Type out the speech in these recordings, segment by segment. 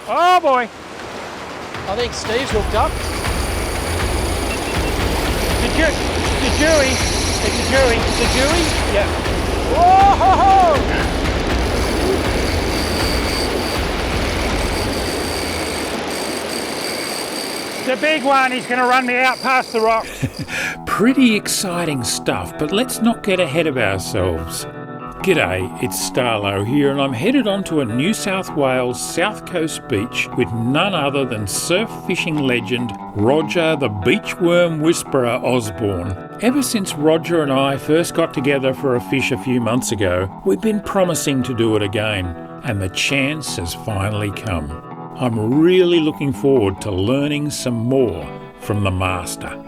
Oh boy. I think Steve's hooked up. The jury. It's a jury. The jury? Yeah. Whoa ho ho! The big one, he's going to run me out past the rock. Pretty exciting stuff, but let's not get ahead of ourselves. G'day, it's Starlo here, and I'm headed on to a New South Wales South Coast beach with none other than surf fishing legend Roger the Beachworm Whisperer Osborne. Ever since Roger and I first got together for a fish a few months ago, we've been promising to do it again, and the chance has finally come. I'm really looking forward to learning some more from the master.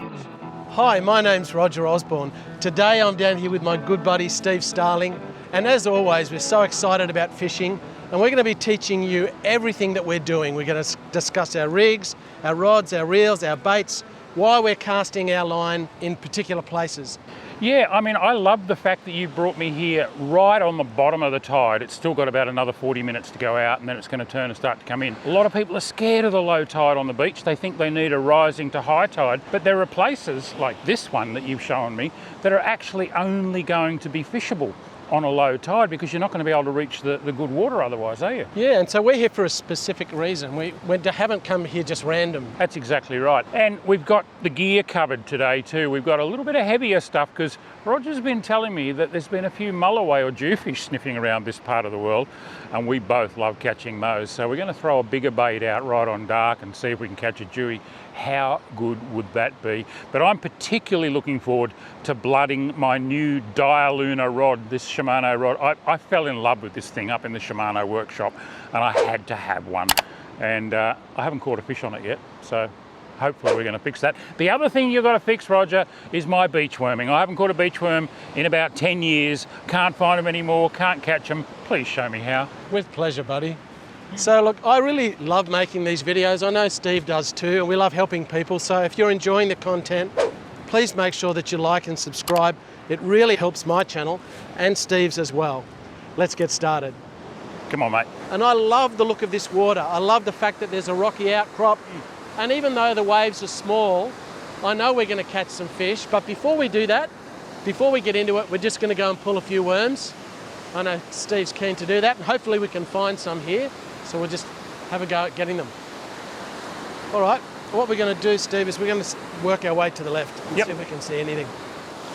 Hi, my name's Roger Osborne. Today I'm down here with my good buddy Steve Starling, and as always we're so excited about fishing, and we're going to be teaching you everything that we're doing. We're going to discuss our rigs, our rods, our reels, our baits, why we're casting our line in particular places. Yeah, I mean, I love the fact that you brought me here right on the bottom of the tide. It's still got about another 40 minutes to go out, and then it's going to turn and start to come in. A lot of people are scared of the low tide on the beach. They think they need a rising to high tide, but there are places like this one that you've shown me that are actually only going to be fishable on a low tide, because you're not going to be able to reach the good water otherwise, are you? Yeah, and so we're here for a specific reason. We haven't come here just random. That's exactly right. And we've got the gear covered today too. We've got a little bit of heavier stuff, because Roger's been telling me that there's been a few mulloway or jewfish sniffing around this part of the world, and we both love catching those. So we're going to throw a bigger bait out right on dark and see if we can catch a dewie. How good would that be? But I'm particularly looking forward to blooding my new DIALUNA rod, this Shimano rod. I fell in love with this thing up in the Shimano workshop, and I had to have one. And I haven't caught a fish on it yet, so hopefully we're going to fix that. The other thing you've got to fix, Roger, is my beach worming. I haven't caught a beach worm in about 10 years. Can't find them anymore, can't catch them. Please show me how. With pleasure, buddy. So look, I really love making these videos. I know Steve does too, and we love helping people. So if you're enjoying the content, please make sure that you like and subscribe. It really helps my channel and Steve's as well. Let's get started. Come on, mate. And I love the look of this water. I love the fact that there's a rocky outcrop. And even though the waves are small, I know we're going to catch some fish. But before we do that, before we get into it, we're just going to go and pull a few worms. I know Steve's keen to do that, and hopefully we can find some here. So we'll just have a go at getting them. All right, what we're going to do, Steve, is we're going to work our way to the left and see if we can see anything.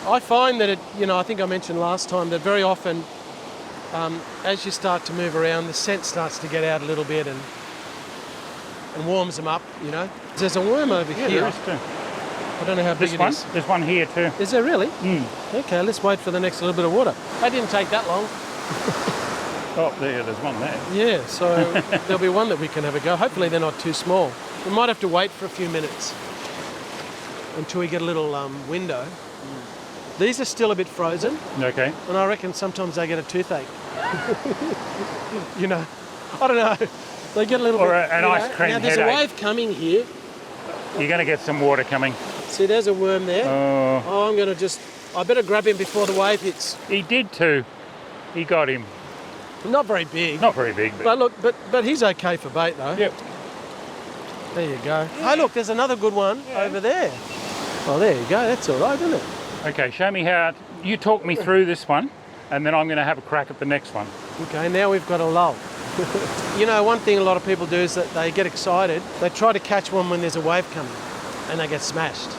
I find that, I think I mentioned last time that very often, as you start to move around, the scent starts to get out a little bit and warms them up, There's a worm over here. There is too. I don't know how big it is. There's one here too. Is there really? Mm. Okay, let's wait for the next little bit of water. That didn't take that long. Oh, there's one there. Yeah, so there'll be one that we can have a go. Hopefully they're not too small. We might have to wait for a few minutes until we get a little window. These are still a bit frozen. Okay. And I reckon sometimes they get a toothache. I don't know. They get a little or bit... an ice cream Now there's headache. a wave coming here. You're going to get some water coming. See, there's a worm there. Oh. I'm going to I better grab him before the wave hits. He did too. He got him. Not very big. Not very big, But look, but he's okay for bait though. Yep. There you go. Hey, look, there's another good one over there. Oh, there you go. That's all right, isn't it? Okay, show me how. You talk me through this one, and then I'm going to have a crack at the next one. Okay, now we've got a lull. One thing a lot of people do is that they get excited. They try to catch one when there's a wave coming, and they get smashed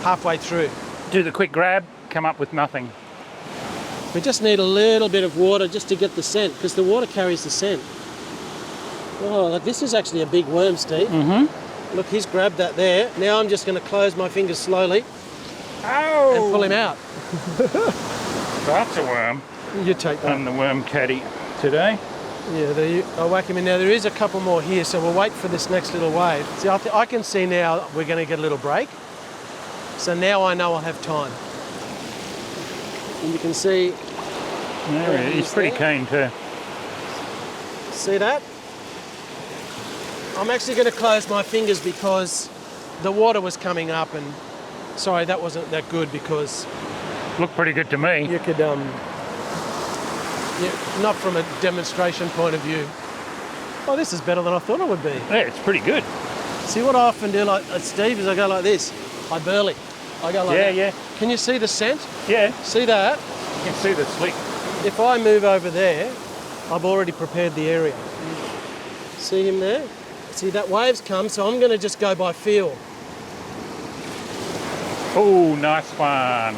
halfway through. Do the quick grab, come up with nothing. We just need a little bit of water just to get the scent, because the water carries the scent. Oh, look, this is actually a big worm, Steve. Mm-hmm. Look, he's grabbed that there. Now I'm just going to close my fingers slowly and pull him out. That's a worm. You take that. I'm the worm caddy today. Yeah, I'll whack him in. Now there is a couple more here, so we'll wait for this next little wave. See, I can see now we're going to get a little break. So now I know I'll have time. And you can see... Yeah, he's pretty keen too. See that? I'm actually going to close my fingers because the water was coming up, and sorry, that wasn't that good because... Looked pretty good to me. You could, not from a demonstration point of view. Oh, this is better than I thought it would be. Yeah, it's pretty good. See what I often do, like Steve, is I go like this. I burley. I go like that. Yeah. Can you see the scent? Yeah, See that? you can see the slick. If I move over there, I've already prepared the area. See him there? See that wave's come, so I'm going to just go by feel. Oh, nice one.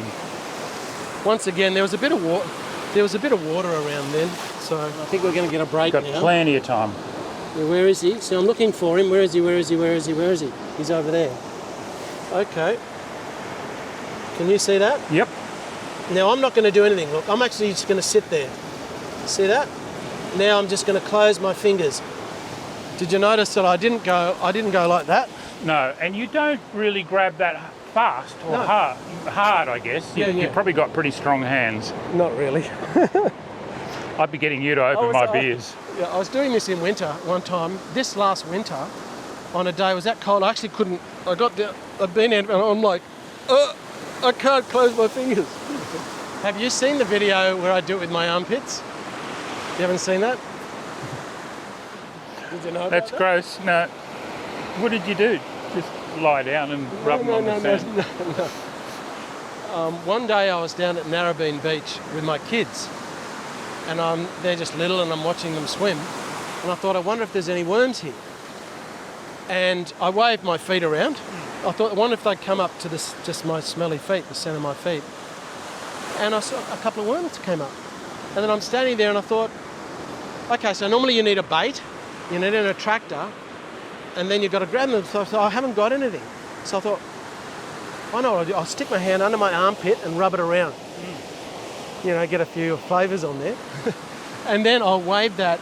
Once again, there was a bit of water. There was a bit of water around then, so I think we're going to get a break Got now. plenty of time. Yeah, where is he? So I'm looking for him. Where is he? Where is he? Where is he? Where is he? He's over there. Okay. Can you see that? Yep. Now I'm not going to do anything. Look, I'm actually just going to sit there. See that? Now I'm just going to close my fingers. Did you notice that I didn't go like that? No, and you don't really grab that fast or No. hard, I guess. Yeah. You've probably got pretty strong hands. Not really. I'd be getting you to open my beers. Yeah, I was doing this in winter one time. This last winter, on a day, it was that cold. I actually couldn't. I've been in, and I'm like, I can't close my fingers. Have you seen the video where I do it with my armpits? You haven't seen that? Did you know about That's that? gross. No. What did you do? Just lie down and rub them on the sand? No. One day I was down at Narrabeen Beach with my kids, and they're just little, and I'm watching them swim, and I thought, I wonder if there's any worms here. And I waved my feet around. I thought, I wonder if they'd come up to this, just my smelly feet, the scent of my feet. And I saw a couple of worms came up. And then I'm standing there and I thought, okay, so normally you need a bait, you need an attractor, and then you've got to grab them. So I thought, I haven't got anything. So I thought, I know what I'll do. I'll stick my hand under my armpit and rub it around. You know, get a few flavours on there. And then I'll wave that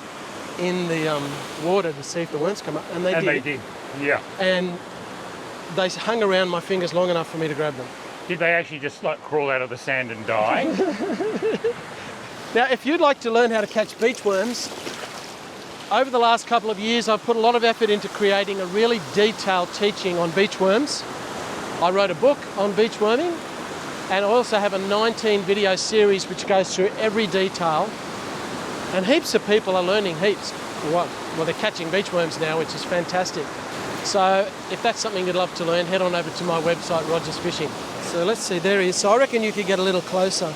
in the water to see if the worms come up. And they did. Yeah. And they hung around my fingers long enough for me to grab them. Did they actually just like crawl out of the sand and die? Now, if you'd like to learn how to catch beach worms, over the last couple of years, I've put a lot of effort into creating a really detailed teaching on beach worms. I wrote a book on beach worming, and I also have a 19 video series which goes through every detail. And heaps of people are learning heaps. Well, they're catching beach worms now, which is fantastic. So if that's something you'd love to learn, head on over to my website, Roger's Fishing. So let's see, there he is. So I reckon you could get a little closer.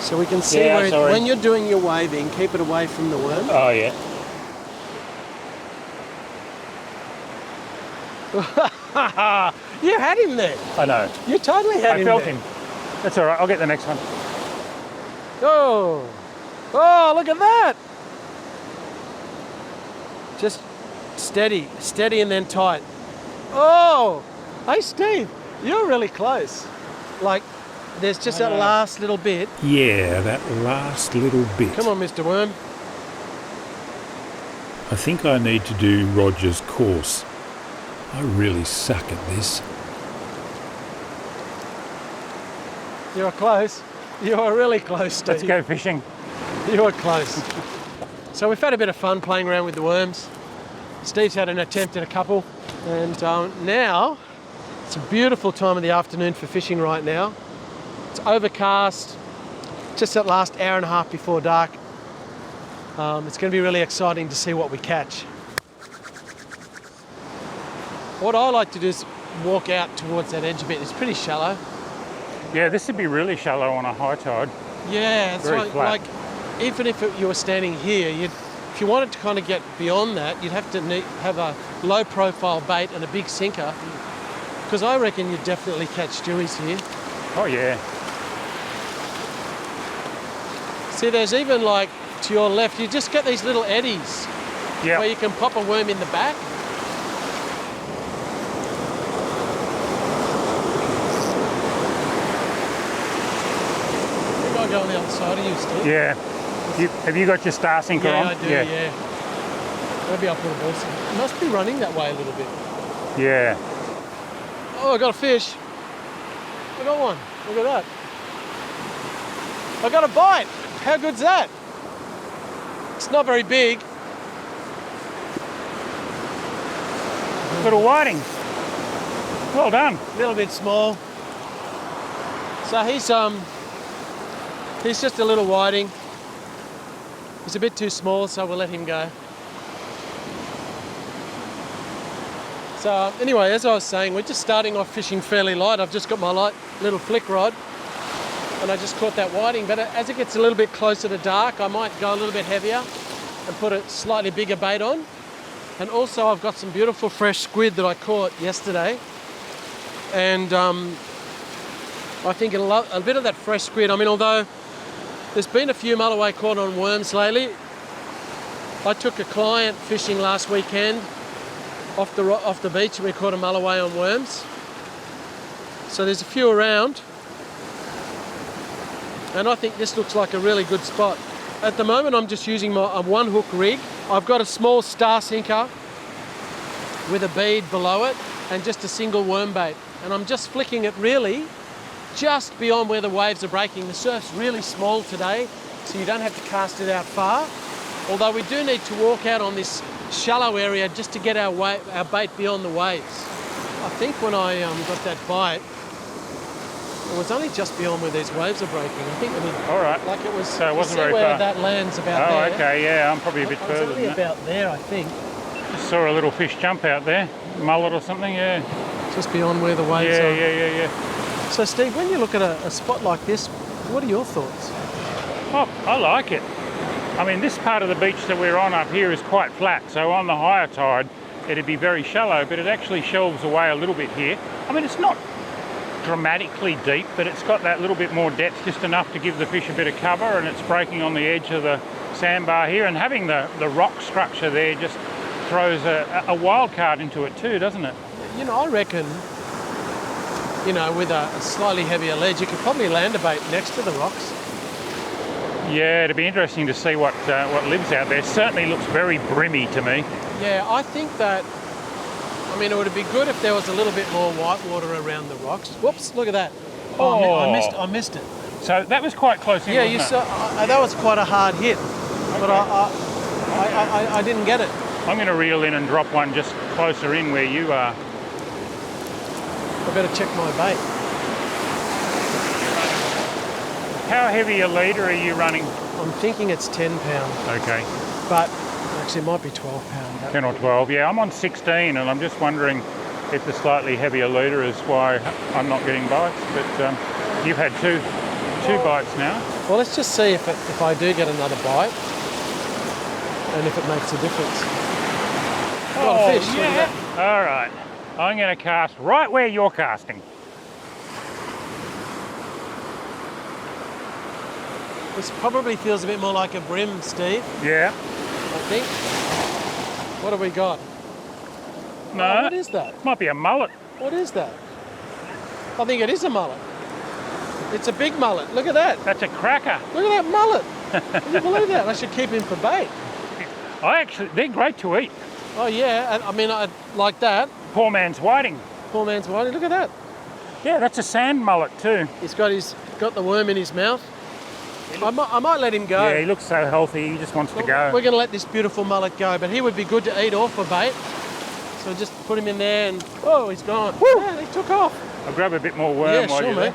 So we can see when you're doing your waving, keep it away from the worm. Oh, yeah. You had him there. I know. You totally had him there. I felt him. That's all right. I'll get the next one. Oh, look at that. Just steady and then tight. Oh, hey Steve, you're really close. Like, there's just that last little bit. Yeah, that last little bit. Come on, Mr. Worm. I think I need to do Roger's course. I really suck at this. You are close. You are really close, Steve. Let's go fishing. You are close. So we've had a bit of fun playing around with the worms. Steve's had an attempt at a couple. And now, it's a beautiful time of the afternoon for fishing right now. It's overcast, just that last hour and a half before dark. It's going to be really exciting to see what we catch. What I like to do is walk out towards that edge a bit. It's pretty shallow. Yeah, this would be really shallow on a high tide. Yeah, it's Very flat. like even if you were standing here, if you wanted to kind of get beyond that, you'd have to have a low profile bait and a big sinker, because I reckon you'd definitely catch stewies here. Oh, yeah. See, there's even like to your left, you just get these little eddies where you can pop a worm in the back. I think I'll go on the other side of you, Steve. Yeah. Have you got your star sinker on? I do, yeah. Maybe I'll put a ball sinker. It must be running that way a little bit. Yeah. Oh, I got a fish. I got one. Look at that. I got a bite. How good's that? It's not very big. Little whiting. Well done. A little bit small. So he's just a little whiting. He's a bit too small, so we'll let him go. So anyway, as I was saying, we're just starting off fishing fairly light. I've just got my light little flick rod and I just caught that whiting. But as it gets a little bit closer to dark, I might go a little bit heavier and put a slightly bigger bait on. And also I've got some beautiful fresh squid that I caught yesterday. And I think a bit of that fresh squid, I mean, although there's been a few mulloway caught on worms lately, I took a client fishing last weekend off the beach and we caught a mulloway on worms. So there's a few around. And I think this looks like a really good spot. At the moment I'm just using my one hook rig. I've got a small star sinker with a bead below it and just a single worm bait. And I'm just flicking it really just beyond where the waves are breaking. The surf's really small today, so you don't have to cast it out far. Although we do need to walk out on this shallow area just to get our bait beyond the waves. I think when I got that bite, it was only just beyond where these waves are breaking. I think it was, all right. Like it was. So it wasn't see very where far. that lands about there. Oh, okay, yeah, I'm probably a bit further only than that. about there, I think. Just saw a little fish jump out there, mullet or something, yeah. Just beyond where the waves are. Yeah. So Steve, when you look at a spot like this, what are your thoughts? Oh, I like it. I mean, this part of the beach that we're on up here is quite flat, so on the higher tide it'd be very shallow, but it actually shelves away a little bit here. I mean, it's not dramatically deep, but it's got that little bit more depth, just enough to give the fish a bit of cover, and it's breaking on the edge of the sandbar here, and having the rock structure there just throws a wild card into it too, doesn't it? You know, I reckon, you know, with a slightly heavier ledge, you could probably land a bait next to the rocks. Yeah, it'd be interesting to see what lives out there. It certainly looks very brimmy to me. Yeah, I think that, I mean, it would be good if there was a little bit more white water around the rocks. Whoops, look at that. Oh, I missed it. So that was quite close in, yeah, wasn't you it? saw, that was quite a hard hit, but I didn't get it. I'm going to reel in and drop one just closer in where you are. I better check my bait. How heavy a leader are you running? I'm thinking it's 10 pound. Okay. But actually it might be 12 pound. 10 or 12, yeah. I'm on 16 and I'm just wondering if the slightly heavier leader is why I'm not getting bites. But you've had two bites now. Well, let's just see if I do get another bite and if it makes a difference. Got a fish. Yeah. All right. I'm going to cast right where you're casting. This probably feels a bit more like a brim, Steve. Yeah. I think. What have we got? No. Oh, what is that? Might be a mullet. What is that? I think it is a mullet. It's a big mullet. Look at that. That's a cracker. Look at that mullet. Can you believe that? I should keep him for bait. They're great to eat. Oh yeah, and I mean, I like that. Poor man's whiting. Poor man's whiting. Look at that. Yeah, that's a sand mullet too. He's got the worm in his mouth. I might let him go. Yeah, he looks so healthy, he just wants to go. We're going to let this beautiful mullet go, but he would be good to eat off for bait. So just put him in there and, oh, he's gone. Woo! Yeah, he took off. I'll grab a bit more worm while you're there.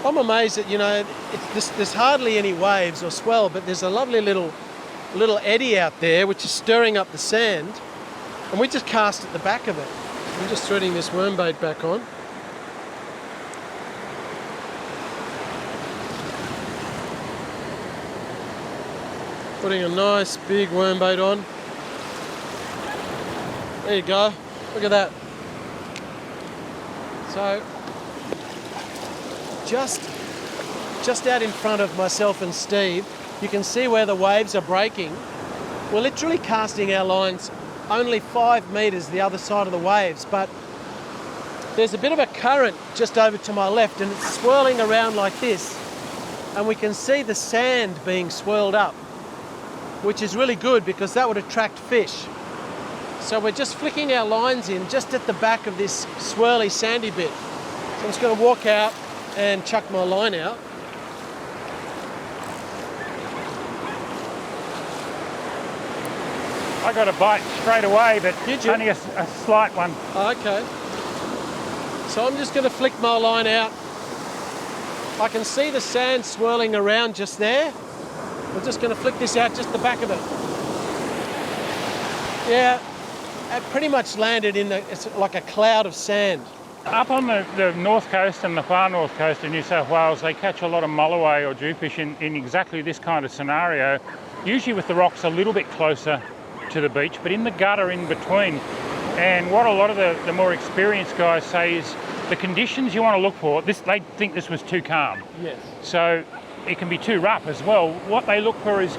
I'm amazed that, you know, there's hardly any waves or swell, but there's a lovely little eddy out there which is stirring up the sand, and we just cast at the back of it. I'm just threading this worm bait back on. Putting a nice big worm bait on. There you go. Look at that. So just out in front of myself and Steve, you can see where the waves are breaking. We're literally casting our lines only 5 metres the other side of the waves, but there's a bit of a current just over to my left and it's swirling around like this, and we can see the sand being swirled up, which is really good because that would attract fish. So we're just flicking our lines in just at the back of this swirly sandy bit. So I'm just going to walk out and chuck my line out. I got a bite straight away, but Did you? only a slight one. Oh, okay. So I'm just going to flick my line out I can see the sand swirling around just there. We're just going to flick this out just the back of it. Yeah, it pretty much landed in it's like a cloud of sand. Up on the north coast and the far north coast of New South Wales, they catch a lot of mulloway or jewfish in exactly this kind of scenario, usually with the rocks a little bit closer to the beach, but in the gutter in between. And what a lot of the more experienced guys say is the conditions you want to look for, they think this was too calm. Yes. So it can be too rough as well. What they look for is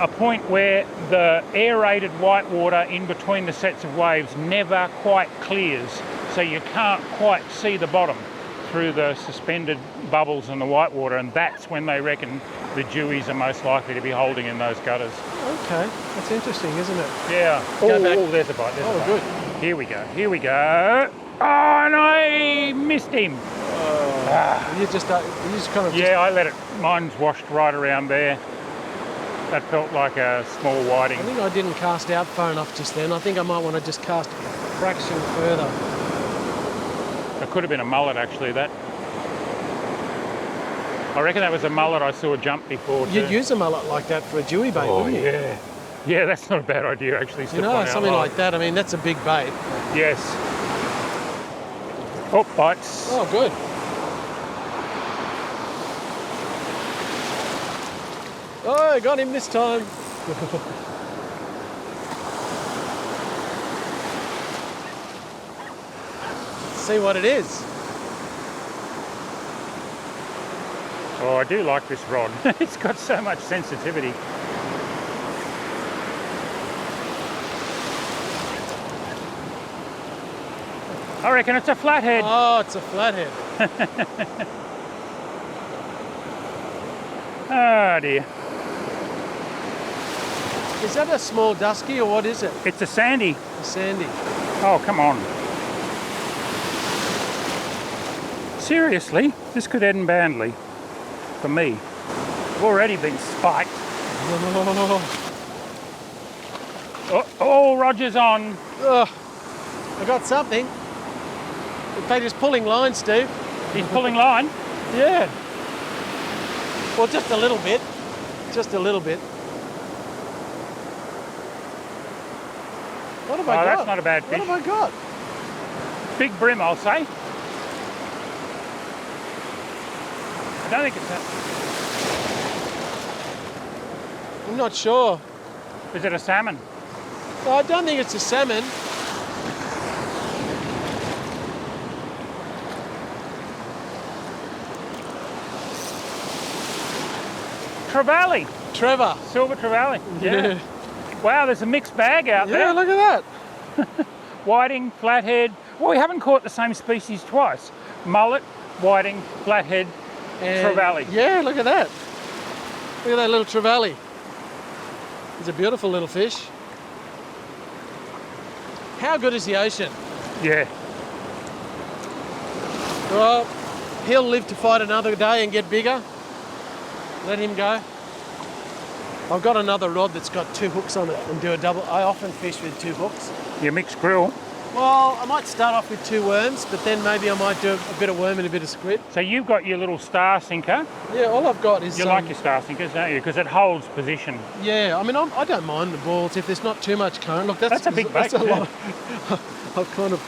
a point where the aerated white water in between the sets of waves never quite clears, so you can't quite see the bottom through the suspended bubbles and the white water, and that's when they reckon the dewies are most likely to be holding in those gutters. Okay, that's interesting, isn't it? Yeah. Go back. Oh, there's a bite. There's a bite. Good. Here we go. Here we go. Oh, and I missed him. You just kind of... Yeah, I let it. Mine's washed right around there. That felt like a small whiting. I think I didn't cast out far enough just then. I think I might want to just cast a fraction further. It could have been a mullet, actually, that. I reckon that was a mullet I saw jump before, too. You'd use a mullet like that for a dewy bait, wouldn't you? Yeah. Yeah, that's not a bad idea, actually. You know, something like that. I mean, that's a big bait. Yes. Oh, bites. Oh, good. Oh, I got him this time. See what it is. Oh, I do like this rod. It's got so much sensitivity. I reckon it's a flathead. Oh, it's a flathead. Oh dear. Is that a small dusky or what is it? It's a sandy. A sandy. Oh, come on. Seriously, this could end badly for me. I've already been spiked. Oh, Roger's on. Oh, I got something. In fact, he's pulling line, Steve. He's pulling line. Yeah. Well, just a little bit. Just a little bit. What have I got? That's not a bad fish. What have I got? Big brim, I'll say. I don't think it's that. I'm not sure. Is it a salmon? No, I don't think it's a salmon. Trevally. Trevor. Silver trevally. Yeah. Wow, there's a mixed bag out there. Yeah, look at that. Whiting, flathead. Well, we haven't caught the same species twice. Mullet, whiting, flathead, trevally. Yeah, look at that. Look at that little trevally. He's a beautiful little fish. How good is the ocean? Yeah. Well, he'll live to fight another day and get bigger. Let him go. I've got another rod that's got 2 hooks on it and do a double. I often fish with 2 hooks. Your mixed grill. Well, I might start off with 2 worms, but then maybe I might do a bit of worm and a bit of squid. So you've got your little star sinker. Yeah, all I've got is... You like your star sinkers, don't you? Because it holds position. Yeah, I mean, I don't mind the balls if there's not too much current. Look, That's a big bait. That's a lot. I've kind of...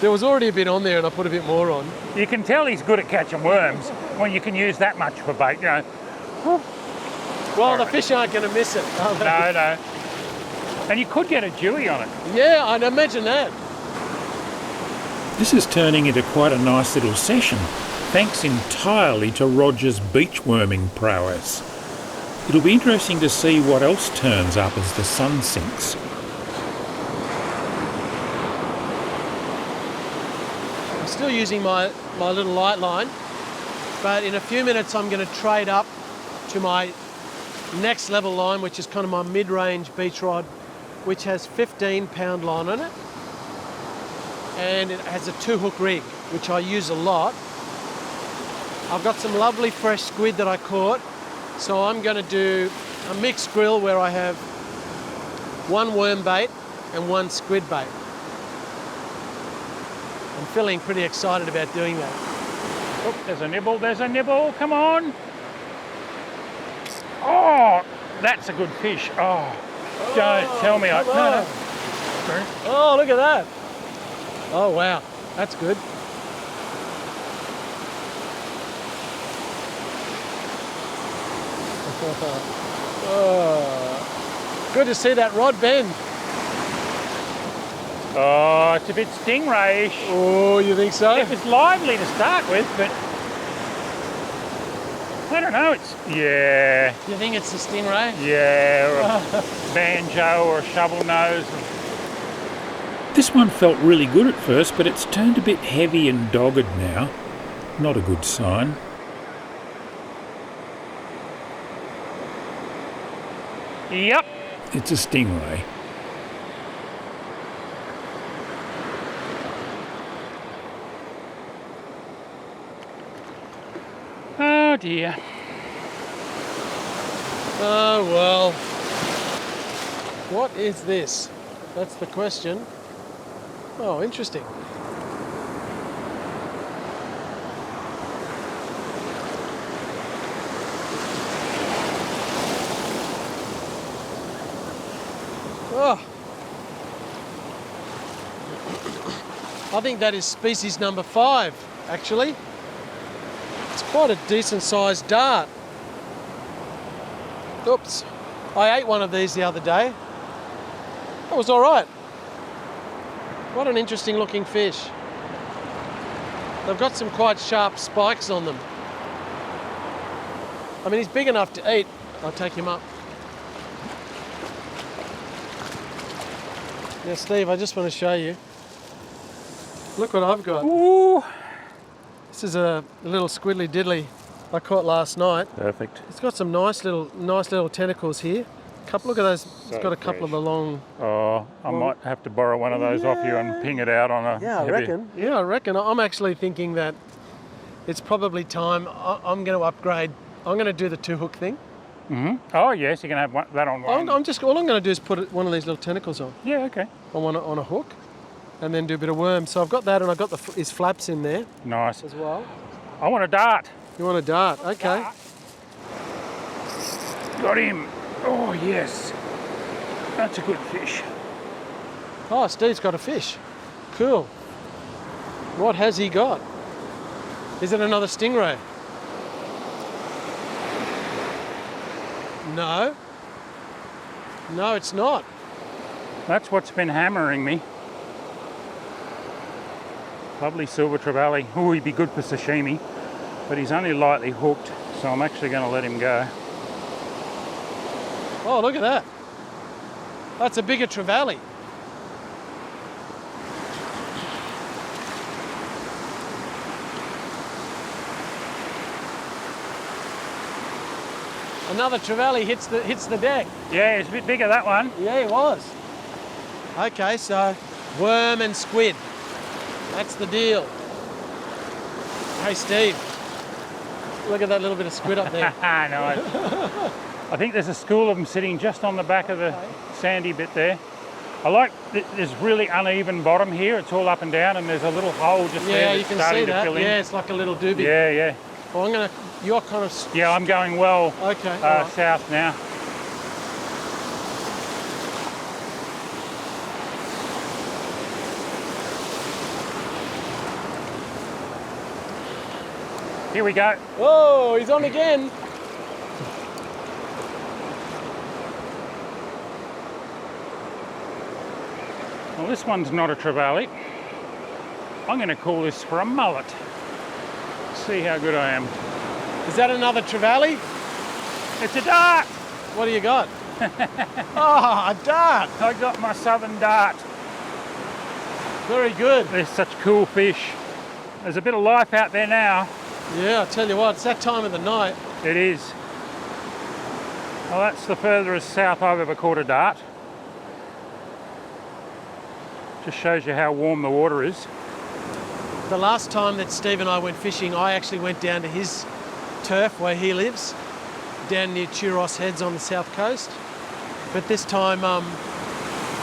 There was already a bit on there and I put a bit more on. You can tell he's good at catching worms when you can use that much for bait, you know. Well, the fish aren't going to miss it, are they? No. And you could get a dewy on it. Yeah, I'd imagine that. This is turning into quite a nice little session, thanks entirely to Roger's beachworming prowess. It'll be interesting to see what else turns up as the sun sinks. I'm still using my little light line, but in a few minutes I'm going to trade up to my next level line, which is kind of my mid-range beach rod, which has 15-pound line on it. And it has a 2-hook rig, which I use a lot. I've got some lovely fresh squid that I caught, so I'm going to do a mixed grill where I have 1 worm bait and 1 squid bait. I'm feeling pretty excited about doing that. Oh, there's a nibble, come on. Oh, that's a good fish. Oh, don't tell me. No. Sorry. Oh, look at that. Oh, wow. That's good. Oh, good to see that rod bend. Oh, it's a bit stingray-ish. Oh, you think so? It was lively to start with, but I don't know. Yeah. You think it's a stingray? Yeah, or a banjo or a shovel nose. This one felt really good at first, but it's turned a bit heavy and dogged now. Not a good sign. Yep. It's a stingray. Oh dear. Oh, well. What is this? That's the question. Oh, interesting. Oh. I think that is species number 5, actually. It's quite a decent sized dart. Oops. I ate one of these the other day. That was all right. What an interesting looking fish. They've got some quite sharp spikes on them. I mean, he's big enough to eat. I'll take him up. Yeah, Steve, I just want to show you. Look what I've got. Ooh. This is a little squiddly diddly I caught last night. Perfect. It's got some nice little tentacles here. Look at those. It's got a couple of the long. Oh, I might have to borrow one of those off you and ping it out on a. Yeah, I heavy... reckon. Yeah, I reckon. I'm actually thinking that it's probably time. I'm going to upgrade. I'm going to do the 2-hook thing. Mm-hmm. Oh yes, you can have that on one. All I'm going to do is put one of these little tentacles on. Yeah, okay. On a hook, and then do a bit of worm. So I've got that, and I've got his flaps in there. Nice. As well. I want a dart. You want a dart? Okay. Dart. Got him. Oh yes. That's a good fish. Oh, Steve's got a fish. Cool. What has he got? Is it another stingray? No. No, it's not. That's what's been hammering me. Lovely silver trevally. Oh, he'd be good for sashimi, but he's only lightly hooked, so I'm actually going to let him go. Oh, look at that. That's a bigger trevally. Another trevally hits the deck. Yeah, it's a bit bigger, that one. Yeah, it was. Okay, so worm and squid. That's the deal. Hey, Steve. Look at that little bit of squid up there. Nice. I think there's a school of them sitting just on the back of the sandy bit there. I like there's really uneven bottom here. It's all up and down, and there's a little hole just there. Yeah, you can see that. Yeah, it's like a little doobie. Yeah, yeah. Well, you're kind of... Yeah, I'm going well right. south now. Here we go. Oh, he's on again. Well, this one's not a trevally. I'm going to call this for a mullet. See how good I am. Is that another trevally? It's a dart. What do you got? Oh, a dart. I got my southern dart. Very good. They're such cool fish. There's a bit of life out there now. Yeah, I'll tell you what, it's that time of the night. It is. Well, that's the furthest south I've ever caught a dart. Just shows you how warm the water is. The last time that Steve and I went fishing, I actually went down to his turf where he lives, down near Churros Heads on the south coast. But this time,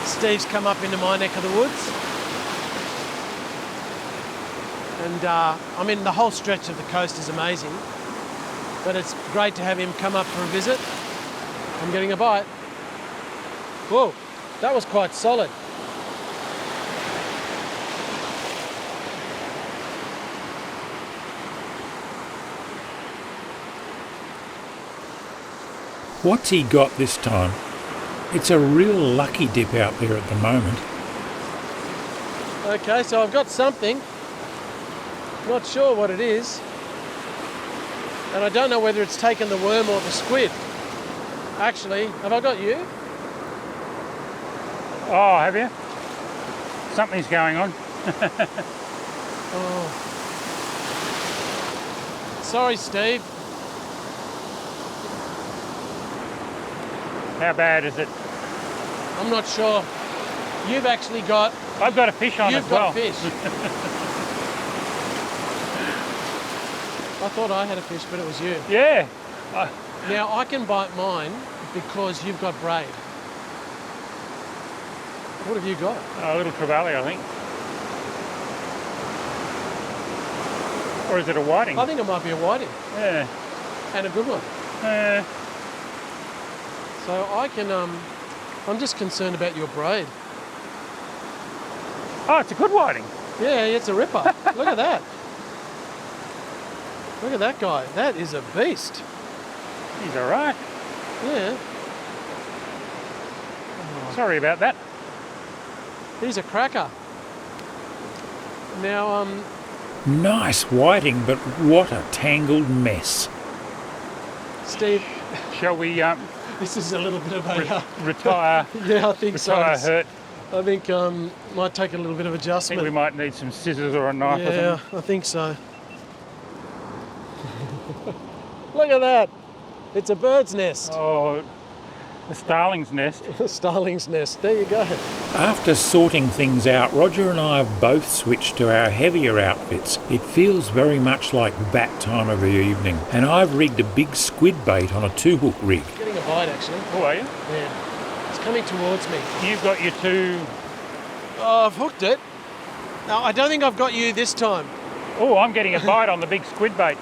Steve's come up into my neck of the woods. And I mean, the whole stretch of the coast is amazing, but it's great to have him come up for a visit. I'm getting a bite. Whoa, that was quite solid. What's he got this time? It's a real lucky dip out there at the moment. Okay, so I've got something. Not sure what it is. And I don't know whether it's taken the worm or the squid. Actually, have I got you? Oh, have you? Something's going on. Oh. Sorry, Steve. How bad is it? I'm not sure. You've actually got... I've got a fish on as well. You've got fish. I thought I had a fish, but it was you. Yeah. Now, I can bite mine because you've got braid. What have you got? A little trevally, I think. Or is it a whiting? I think it might be a whiting. Yeah. And a good one. So I can, I'm just concerned about your braid. Oh, it's a good whiting. Yeah, it's a ripper. Look at that. Look at that guy. That is a beast. He's all right. Yeah. Sorry about that. He's a cracker. Now, Nice whiting, but what a tangled mess. Steve, Shall we this is a little bit of a... retire? yeah, I think so. Retire hurt. I think might take a little bit of I think adjustment. we might need some scissors or a knife or Yeah, something. I think so. Look at that. It's a bird's nest. Oh, the starling's nest. Starling's nest. There you go. After sorting things out, Roger and I have both switched to our heavier outfits. It feels very much like that time of the evening, and I've rigged a big squid bait on a 2-hook rig. Getting a bite, actually. Oh, are you? Yeah. It's coming towards me. You've got your two... Oh, I've hooked it. No, I don't think I've got you this time. Oh, I'm getting a bite on the big squid bait.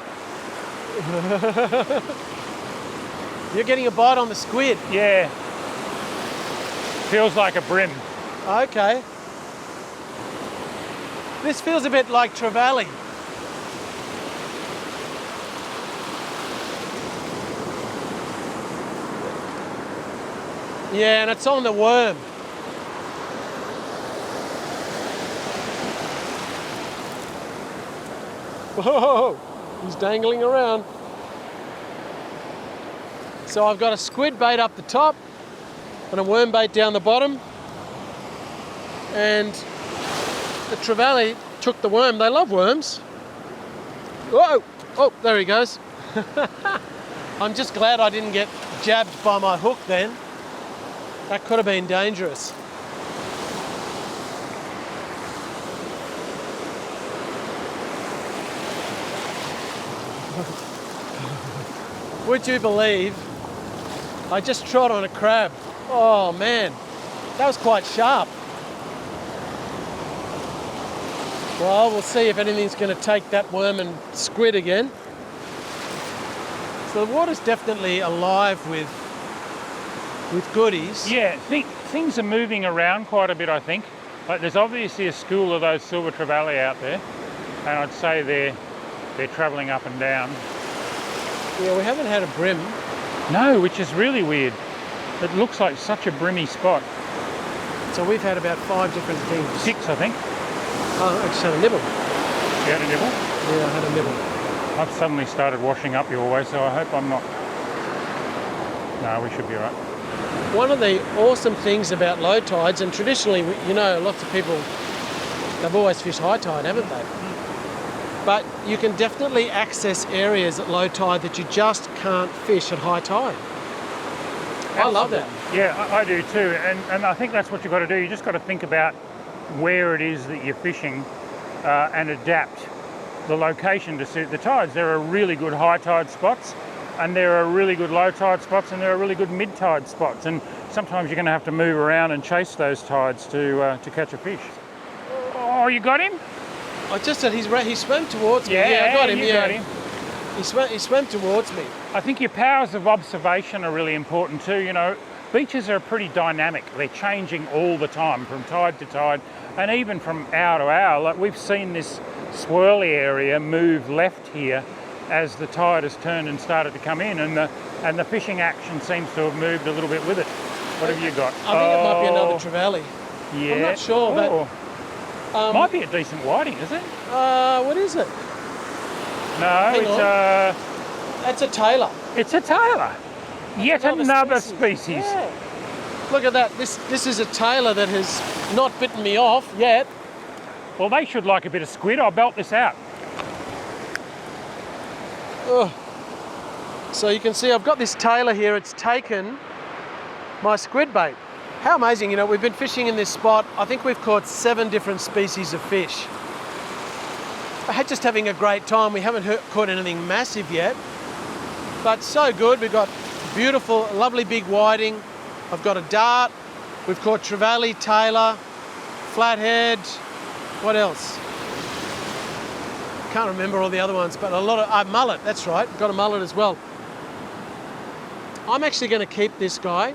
You're getting a bite on the squid. Yeah. Feels like a brim. Okay. This feels a bit like trevally. Yeah, and it's on the worm. Whoa, he's dangling around. So I've got a squid bait up the top and a worm bait down the bottom. And the trevally took the worm. They love worms. Whoa! Oh, there he goes. I'm just glad I didn't get jabbed by my hook then. That could have been dangerous. Would you believe I just trod on a crab? Oh man, that was quite sharp. Well, we'll see if anything's going to take that worm and squid again. So the water's definitely alive with goodies. Yeah, things are moving around quite a bit, I think. Like there's obviously a school of those silver trevally out there, and I'd say they're travelling up and down. Yeah, we haven't had a brim. No, which is really weird. It looks like such a brimmy spot. So we've had about 5 different things. 6, I think. Oh, I just had a nibble. You had a nibble? Yeah, I had a nibble. I've suddenly started washing up your way, so I hope I'm not... No, we should be all right. One of the awesome things about low tides, and traditionally, you know, lots of people, they've always fished high tide, haven't they? But you can definitely access areas at low tide that you just can't fish at high tide. I love that. Yeah, I do too, and I think that's what you've got to do. You just got to think about where it is that you're fishing and adapt the location to suit the tides. There are really good high tide spots, and there are really good low tide spots, and there are really good mid tide spots, and sometimes you're going to have to move around and chase those tides to catch a fish. Oh, you got him? I just said he swam towards me. Yeah, I got him. you Yeah, got him. He swam towards me. I think your powers of observation are really important too. You know, beaches are pretty dynamic. They're changing all the time from tide to tide, and even from hour to hour. Like we've seen this swirly area move left here as the tide has turned and started to come in, and the fishing action seems to have moved a little bit with it. What have you got? I think it might be another trevally. Yeah. I'm not sure, but might be a decent whiting, is it? what is it? No, That's a tailor. it's a tailor. Yet another species. Yeah. Look at that. This is a tailor that has not bitten me off yet. Well, they should like a bit of squid. I'll belt this out. Oh. So you can see I've got this tailor here. It's taken my squid bait. How amazing, you know, we've been fishing in this spot. I think we've caught 7 different species of fish. Just having a great time. We haven't caught anything massive yet, but so good. We've got beautiful, lovely big whiting. I've got a dart. We've caught trevally, tailor, flathead. What else? Can't remember all the other ones, but a lot of mullet. That's right. Got a mullet as well. I'm actually going to keep this guy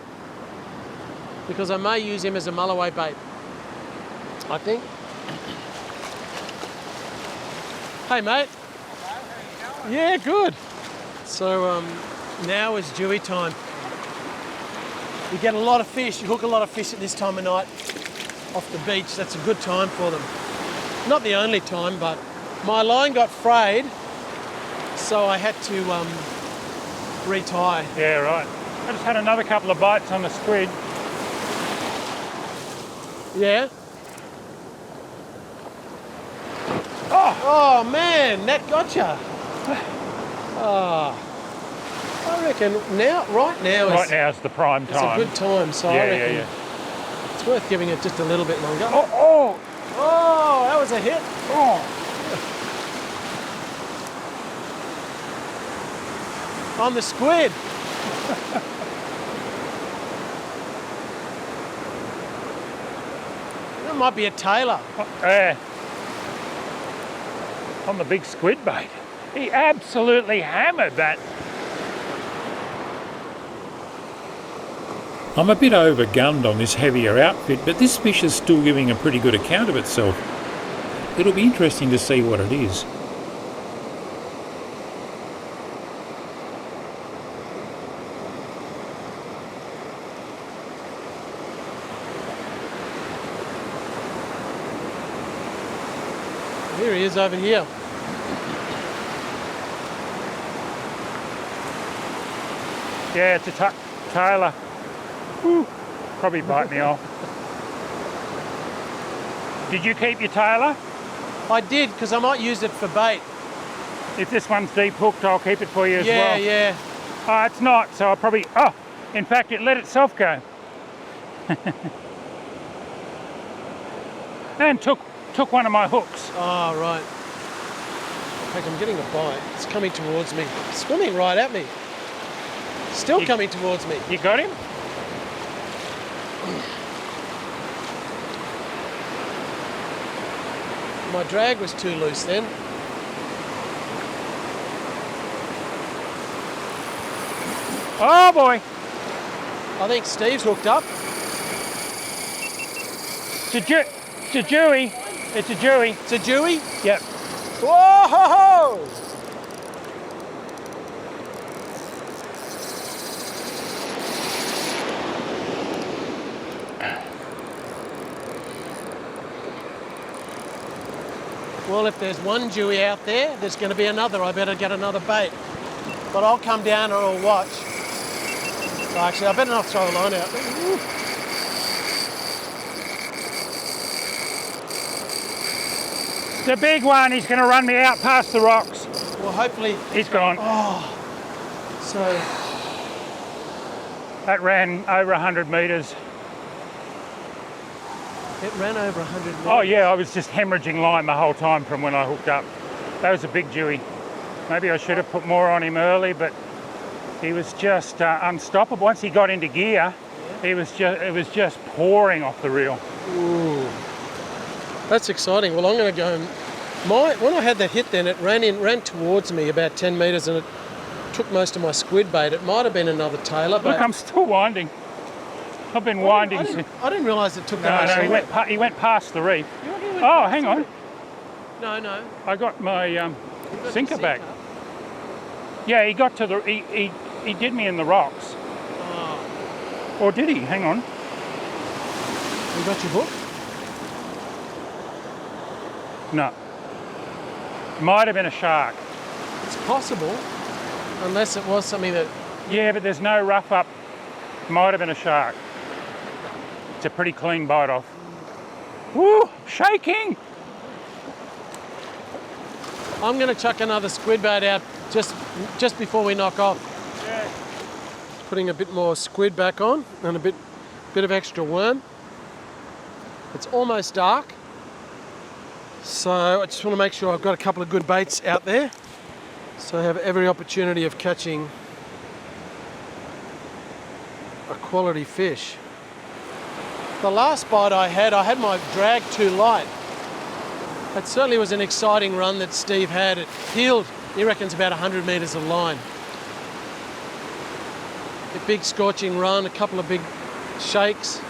because I may use him as a Mulloway bait, I think. Hey mate. Hello, how you going? Yeah, good. So now is dewy time. You get a lot of fish, you hook a lot of fish at this time of night off the beach. That's a good time for them. Not the only time, but my line got frayed, so I had to retie. Yeah, right. I just had another couple of bites on the squid. Yeah? Oh man, that gotcha. I reckon right now is the prime it's time. a good time, so I reckon it's worth giving it just a little bit longer. Oh, that was a hit. On the squid. That might be a tailor. On the big squid bait. He absolutely hammered that. I'm a bit overgunned on this heavier outfit, but this fish is still giving a pretty good account of itself. It'll be interesting to see what it is. Here he is over here. Yeah, it's a tailor. Whew, probably bite me off. Did you keep your tailor? I did, because I might use it for bait. If this one's deep hooked, I'll keep it for you as well. Yeah. Oh, it's not, so I'll probably... Oh, in fact, it let itself go. And took one of my hooks. Oh, right. In fact, I'm getting a bite. It's coming towards me. Swimming right at me. Still coming towards me. You got him? My drag was too loose then. Oh boy. I think Steve's hooked up. It's a Jewy. It's a Jewy. It's a Jewy? Yep. Whoa! Ho, ho. Well, if there's one Jewy out there, there's going to be another. I better get another bait. But I'll come down and I'll watch. So actually, I better not throw a line out. Ooh. The big one, he's going to run me out past the rocks. Well, hopefully... He's gone. Oh, so... That ran over 100 metres. It ran over 100 metres. Oh yeah, I was just hemorrhaging line the whole time from when I hooked up. That was a big Jewy. Maybe I should have put more on him early, but he was just unstoppable. Once he got into gear, it was just pouring off the reel. Ooh. That's exciting. Well, I'm going to go and When I had that hit then, it ran towards me about 10 metres and it took most of my squid bait. It might have been another tailor, but... Look, I'm still winding. I've been winding. I didn't realise it took that much. No, he went past the reef. Oh, hang on. No. I got my sinker back. Yeah, he got to the... He did me in the rocks. Oh. Or did he? Hang on. You got your hook? No. Might have been a shark. It's possible, unless it was something that... Yeah, but there's no rough up. Might have been a shark. It's a pretty clean bite off. Woo! Shaking! I'm going to chuck another squid bait out just before we knock off. Yeah. Putting a bit more squid back on and a bit of extra worm. It's almost dark, so I just want to make sure I've got a couple of good baits out there, so I have every opportunity of catching a quality fish. The last bite I had my drag too light. It certainly was an exciting run that Steve had. It peeled, he reckons, about 100 metres of line. A big scorching run, a couple of big shakes,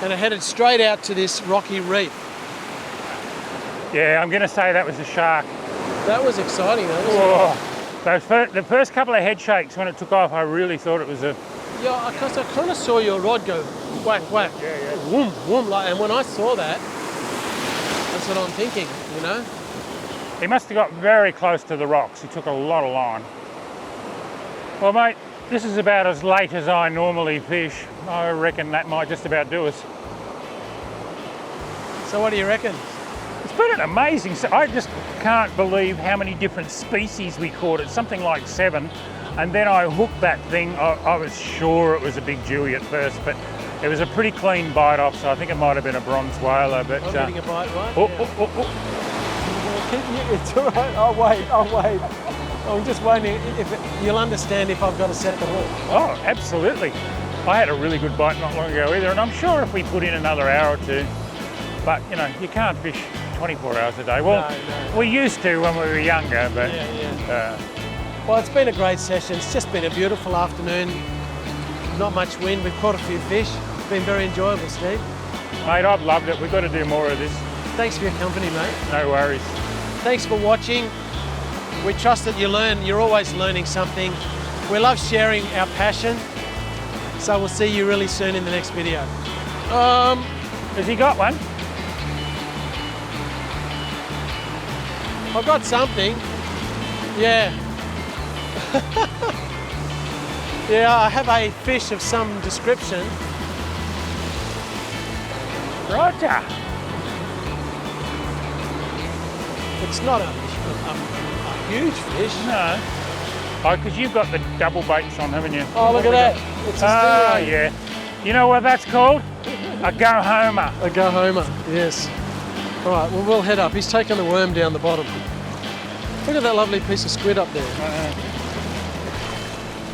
and it headed straight out to this rocky reef. Yeah, I'm going to say that was a shark. That was exciting, though, wasn't it? The first couple of head shakes when it took off, I really thought it was a... Yeah, because I kind of saw your rod go whack, whack, whoom, whoom, and when I saw that, that's what I'm thinking, you know? He must have got very close to the rocks. He took a lot of line. Well, mate, this is about as late as I normally fish. I reckon that might just about do us. So what do you reckon? It's been an amazing... I just can't believe how many different species we caught. It's something like 7. And then I hooked that thing. I was sure it was a big Dewey at first, but it was a pretty clean bite off, so I think it might have been a bronze whaler. But I'm getting a bite, right? It's all right. I'll wait. I'm just wondering if you'll understand if I've got to set the hook. Oh, absolutely. I had a really good bite not long ago either, and I'm sure if we put in another hour or two, but you know, you can't fish 24 hours a day. Well, no. We used to when we were younger, but... Well, it's been a great session. It's just been a beautiful afternoon. Not much wind. We've caught a few fish. It's been very enjoyable, Steve. Mate, I've loved it. We've got to do more of this. Thanks for your company, mate. No worries. Thanks for watching. We trust that you learn. You're always learning something. We love sharing our passion. So we'll see you really soon in the next video. Has he got one? I've got something. Yeah. Yeah, I have a fish of some description. Roger. It's not a huge fish. No. Oh, because you've got the double baits on, haven't you? Oh, look at that. It's a stingray. Oh, yeah. You know what that's called? A go-homer. A go-homer, yes. All right, well, we'll head up. He's taken the worm down the bottom. Look at that lovely piece of squid up there.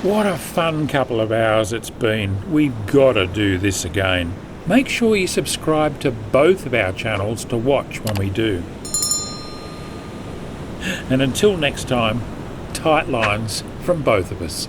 What a fun couple of hours it's been. We've got to do this again. Make sure you subscribe to both of our channels to watch when we do. And until next time, tight lines from both of us.